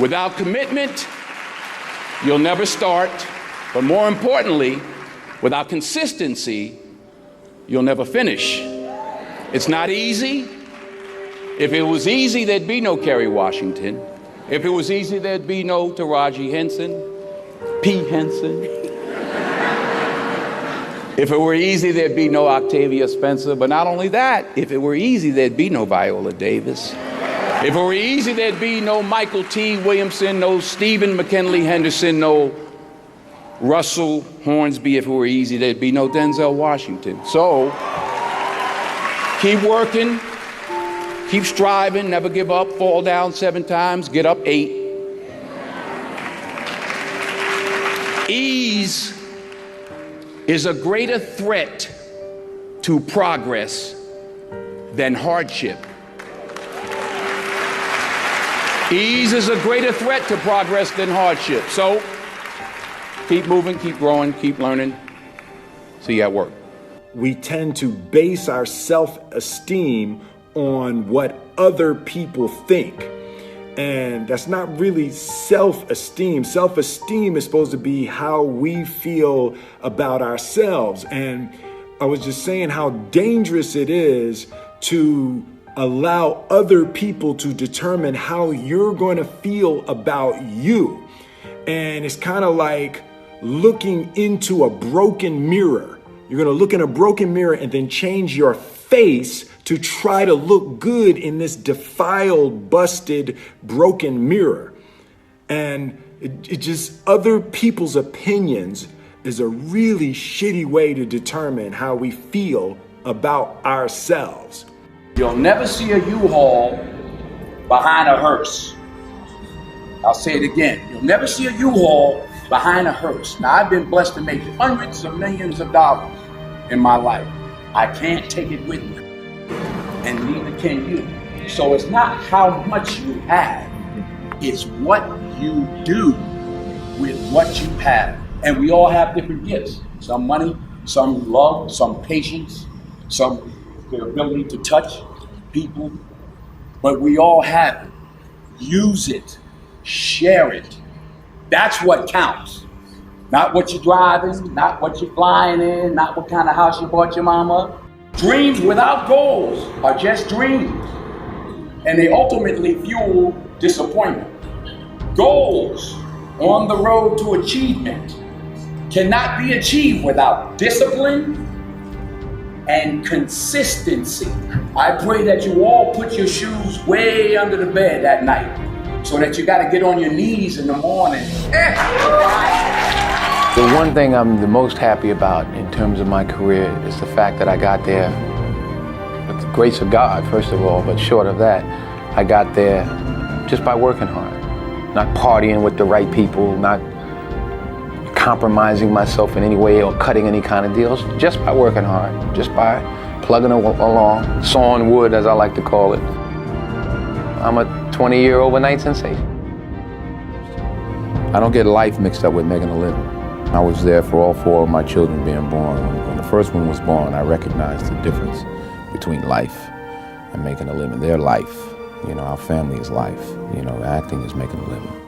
Without commitment, you'll never start. But more importantly, without consistency, you'll never finish. It's not easy. If it was easy, there'd be no Kerry Washington. If it was easy, there'd be no Taraji Henson, P. Henson. If it were easy, there'd be no Octavia Spencer. But not only that, if it were easy, there'd be no Viola Davis. If it were easy, there'd be no Michael T. Williamson, no Stephen McKinley Henderson, no Russell Hornsby. If it were easy, there'd be no Denzel Washington. So, keep working, keep striving, never give up, fall down 7 times, get up 8. Ease is a greater threat to progress than hardship. Ease is a greater threat to progress than hardship. So, keep moving, keep growing, keep learning. See you at work. We tend to base our self-esteem on what other people think. And that's not really self-esteem. Self-esteem is supposed to be how we feel about ourselves. And I was just saying how dangerous it is to allow other people to determine how you're going to feel about you. And it's kind of like looking into a broken mirror. You're going to look in a broken mirror and then change your face to try to look good in this defiled, busted, broken mirror. And it just, other people's opinions is a really shitty way to determine how we feel about ourselves. You'll never see a U-Haul behind a hearse. I'll say it again. You'll never see a U-Haul behind a hearse. Now, I've been blessed to make hundreds of millions of dollars in my life. I can't take it with me, and neither can you. So it's not how much you have, it's what you do with what you have. And we all have different gifts. Some money, some love, some patience, some the ability to touch people. But we all have it. Use it, share it. That's what counts. Not what you're driving, not what you're flying in, not what kind of house you bought your mama. Dreams without goals are just dreams, and they ultimately fuel disappointment. Goals on the road to achievement cannot be achieved without discipline and consistency. I pray that you all put your shoes way under the bed at night so that you gotta get on your knees in the morning. The one thing I'm the most happy about in terms of my career is the fact that I got there with the grace of God, first of all, but short of that, I got there just by working hard, not partying with the right people, not compromising myself in any way or cutting any kind of deals, just by working hard, just by plugging along, sawing wood, as I like to call it. I'm a 20-year overnight sensation. I don't get life mixed up with making a living. I was there for all 4 of my children being born. When the first one was born, I recognized the difference between life and making a living. Their life, our family is life. Acting is making a living.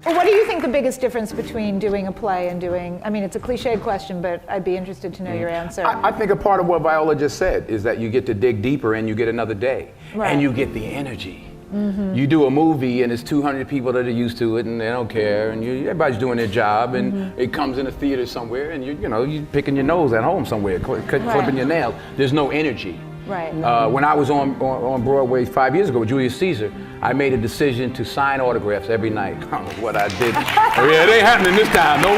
Well, what do you think the biggest difference between doing a play and doing, it's a cliched question, but I'd be interested to know your answer. I think a part of what Viola just said is that you get to dig deeper and you get another day. Right. And you get the energy. Mm-hmm. You do a movie and it's 200 people that are used to it and they don't care and everybody's doing their job and it comes in a theater somewhere and you're picking your nose at home somewhere, clipping your nails. There's no energy. Right. When I was on Broadway 5 years ago with Julius Caesar, I made a decision to sign autographs every night. I don't know what I did. Oh yeah, it ain't happening this time, no.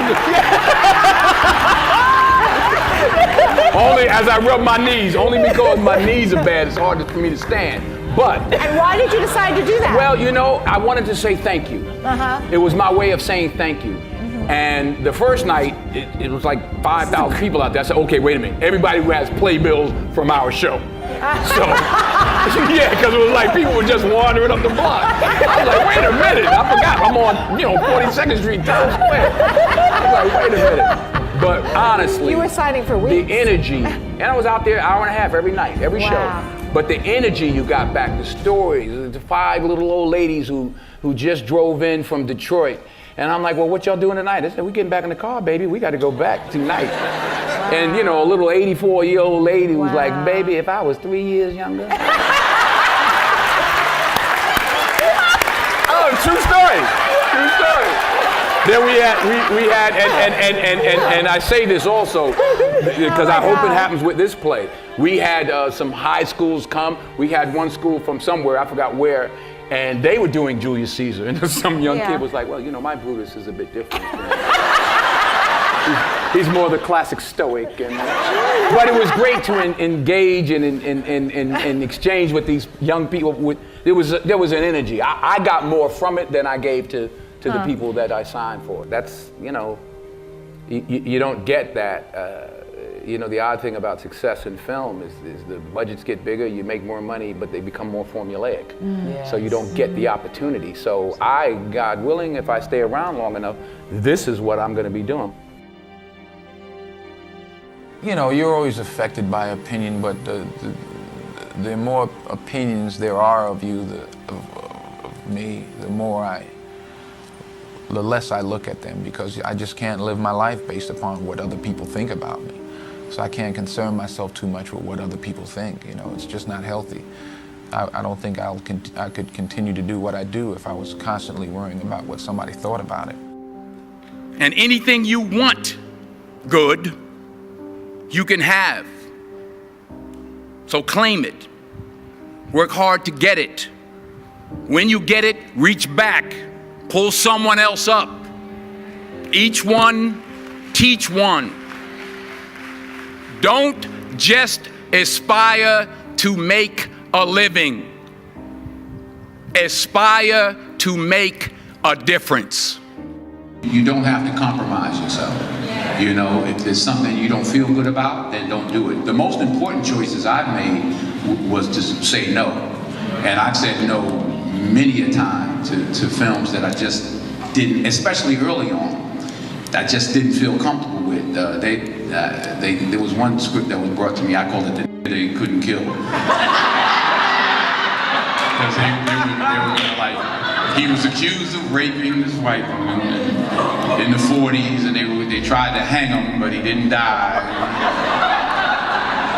Only as I rub my knees, only because my knees are bad, it's hard for me to stand. But. And why did you decide to do that? Well, I wanted to say thank you. It was my way of saying thank you. And the first night, it was like 5,000 people out there. I said, okay, wait a minute. Everybody who has playbills from our show. So, yeah, because it was like people were just wandering up the block. I was like, wait a minute. I forgot. I'm on, 42nd Street, Times Square. I was like, wait a minute. But honestly, you were signing for weeks. The energy, and I was out there an hour and a half every night, every show. But the energy you got back, the stories, the 5 little old ladies who just drove in from Detroit. And I'm like, well, what y'all doing tonight? They said, we're getting back in the car, baby. We got to go back tonight. Wow. And, you know, a little 84-year-old lady was like, baby, if I was 3 years younger. Oh, true story. True story. Then we had, and I say this also because I hope it happens with this play. We had some high schools come. We had one school from somewhere, I forgot where, and they were doing Julius Caesar. And some young kid was like, well, you know, my Brutus is a bit different. He's more the classic stoic. But it was great to engage and exchange with these young people. There was an energy. I got more from it than I gave to the people that I signed for. That's, you know, you don't get that. You know, the odd thing about success in film is the budgets get bigger, you make more money, but they become more formulaic. Yes. So you don't get the opportunity. So God willing, if I stay around long enough, this is what I'm going to be doing. You know, you're always affected by opinion, but the more opinions there are of you, of me, the less I look at them, because I just can't live my life based upon what other people think about me. So I can't concern myself too much with what other people think. You know, it's just not healthy. I don't think I could continue to do what I do if I was constantly worrying about what somebody thought about it. And anything you want good, you can have. So claim it. Work hard to get it. When you get it, reach back. Pull someone else up. Each one, teach one. Don't just aspire to make a living. Aspire to make a difference. You don't have to compromise yourself. You know, if there's something you don't feel good about, then don't do it. The most important choices I've made was to say no. And I've said no many a time to films that I just didn't, especially early on, I just didn't feel comfortable with. There was one script that was brought to me, I called it The They Couldn't Kill. Because they were like, he was accused of raping this white woman in the 40s, and they tried to hang him, but he didn't die.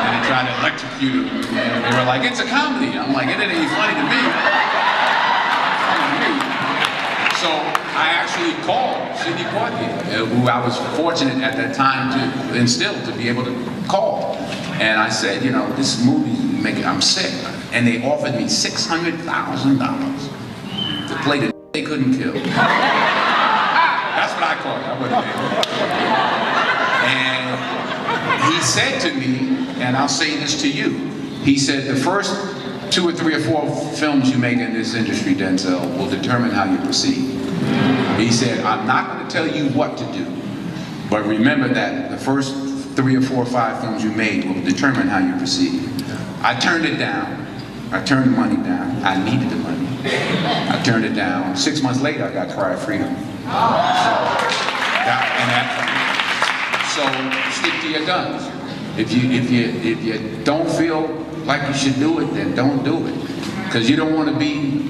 And they tried to electrocute him. And they were like, it's a comedy. I'm like, it ain't funny to me. So I actually called Sidney Poitier, who I was fortunate at that time to instill, to be able to call. And I said, you know, this movie, I'm sick. And they offered me $600,000 to play The They Couldn't Kill. That's what I called it. I wasn't there. And he said to me, and I'll say this to you, he said, the first 2 or 3 or 4 films you make in this industry, Denzel, will determine how you proceed. He said, I'm not going to tell you what to do, but remember that the first 3 or 4 or 5 films you made will determine how you proceed. I turned it down. I turned the money down. I needed the money. I turned it down. 6 months later, I got Cry of Freedom. So stick to your guns. If you don't feel like you should do it, then don't do it. Because you don't want to be,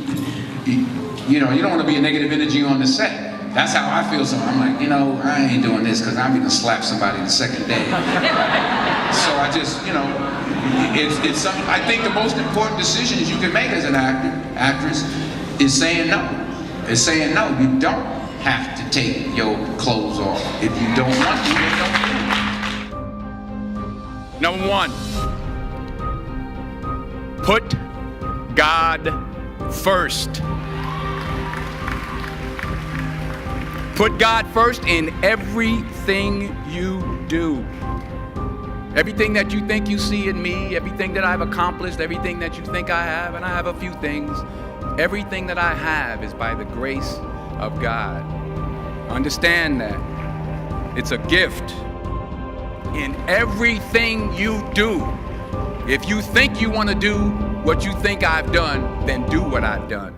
you don't want to be a negative energy on the set. That's how I feel. So I'm like, you know, I ain't doing this because I'm going to slap somebody the second day. So I just, you know, it's something. I think the most important decisions you can make as an actor, actress, is saying no. Is saying no. You don't have to take your clothes off. If you don't want to, then don't do it. Number 1, put God first. Put God first in everything you do. Everything that you think you see in me, everything that I've accomplished, everything that you think I have, and I have a few things, everything that I have is by the grace of God. Understand that. It's a gift. In everything you do, if you think you want to do what you think I've done, then do what I've done.